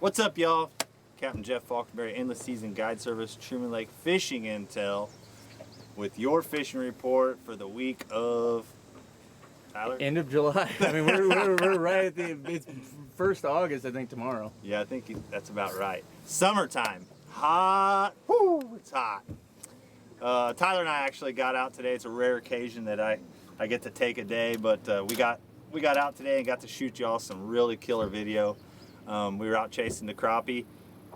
What's up, y'all? Captain Jeff Falkenberry, Endless Season Guide Service, Truman Lake Fishing Intel, with your fishing report for the week of, Tyler? End of July. I mean, we're right at it's 1st August, I think, tomorrow. Yeah, I think that's about right. Summertime. Hot. Woo, it's hot. Tyler and I actually got out today. It's a rare occasion that I get to take a day, but we got out today and got to shoot y'all some really killer video. We were out chasing the crappie,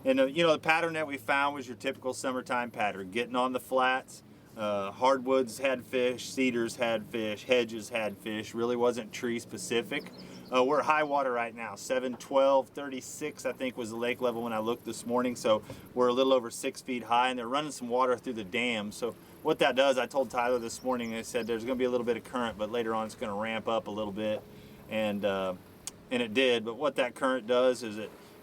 and the pattern that we found was your typical summertime pattern: getting on the flats. Hardwoods had fish, cedars had fish, hedges had fish. Really wasn't tree specific. We're high water right now, 712.36 I think was the lake level when I looked this morning. So we're a little over 6 feet high, and they're running some water through the dam. So what that does, I told Tyler this morning, I said there's going to be a little bit of current, but later on it's going to ramp up a little bit, and it did. But what that current does is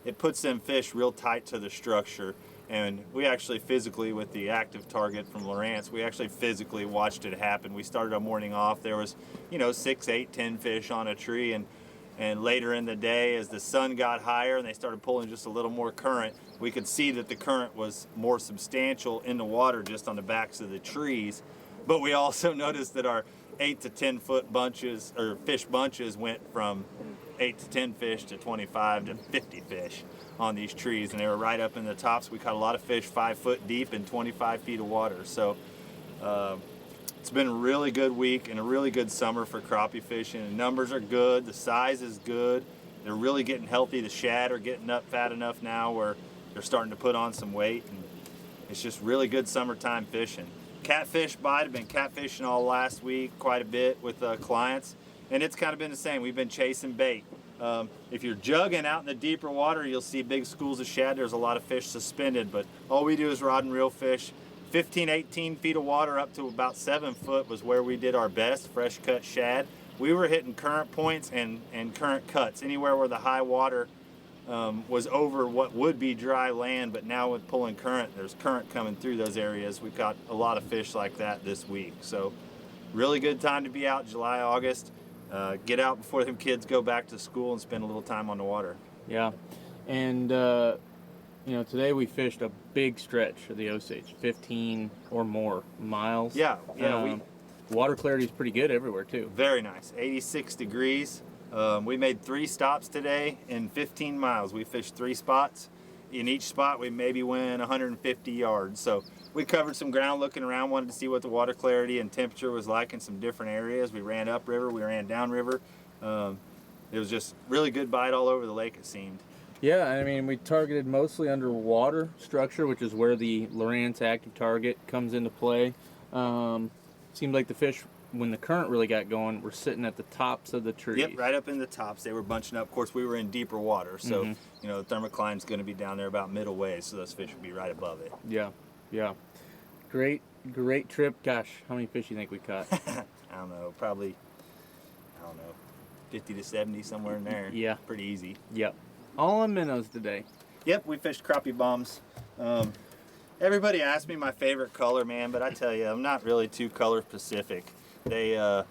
it puts them fish real tight to the structure. And we actually physically, with the active target from Lawrence, we actually physically watched it happen. We started our morning off, there was 6, 8, 10 fish on a tree, and later in the day, as the sun got higher and they started pulling just a little more current, we could see that the current was more substantial in the water just on the backs of the trees. But we also noticed that our 8 to 10 foot bunches, or fish bunches, went from 8 to 10 fish to 25 to 50 fish on these trees, and they were right up in the tops. We caught a lot of fish 5 foot deep in 25 feet of water. So it's been a really good week and a really good summer for crappie fishing. The numbers are good, the size is good, they're really getting healthy. The shad are getting up fat enough now where they're starting to put on some weight, and it's just really good summertime fishing. Catfish bite, I've been catfishing all last week quite a bit with clients, and it's kind of been the same. We've been chasing bait. If you're jugging out in the deeper water, you'll see big schools of shad. There's a lot of fish suspended, but all we do is rod and reel fish. 15, 18 feet of water up to about 7 foot was where we did our best fresh cut shad. We were hitting current points and current cuts anywhere where the high water was over what would be dry land, but now with pulling current, there's current coming through those areas. We've got a lot of fish like that this week. So really good time to be out, July, August. Get out before them kids go back to school and spend a little time on the water. Yeah, and today we fished a big stretch of the Osage, 15 or more miles. Yeah. Water clarity is pretty good everywhere too. Very nice, 86 degrees. We made 3 stops today in 15 miles. We fished 3 spots. In each spot we maybe went 150 yards. So we covered some ground looking around, wanted to see what the water clarity and temperature was like in some different areas. We ran upriver, we ran downriver. It was just really good bite all over the lake, it seemed. Yeah, I mean, we targeted mostly underwater structure, which is where the Lawrence active target comes into play. Seemed like the fish, when the current really got going, were sitting at the tops of the trees. Yep, right up in the tops. They were bunching up. Of course, we were in deeper water, so the thermocline's going to be down there about middle way, so those fish will be right above it. Yeah. Great trip. Gosh, how many fish do you think we caught? I don't know, probably 50 to 70, somewhere in there. Yeah. Pretty easy. Yep. All on minnows today. Yep, we fished crappie bombs. Everybody asks me my favorite color, man, but I tell you, I'm not really too color specific. Now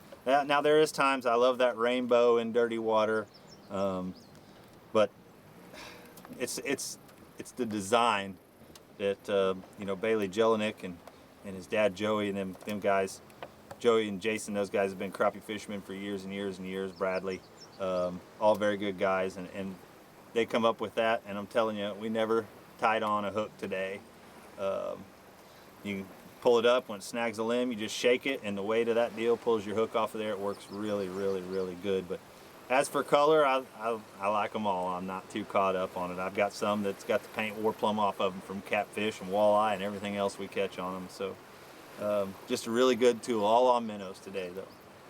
there is times I love that rainbow in dirty water, but it's the design that Bailey Jelinek and his dad Joey and them guys, Joey and Jason, those guys have been crappie fishermen for years and years and years. Bradley, all very good guys, and they come up with that, and I'm telling you, we never tied on a hook today. You can pull it up when it snags a limb, you just shake it, and the weight of that deal pulls your hook off of there. It works really, really, really good. But as for color, I like them all. I'm not too caught up on it. I've got some that's got the paint wore plumb off of them from catfish and walleye and everything else we catch on them. So just a really good tool. All on minnows today, though.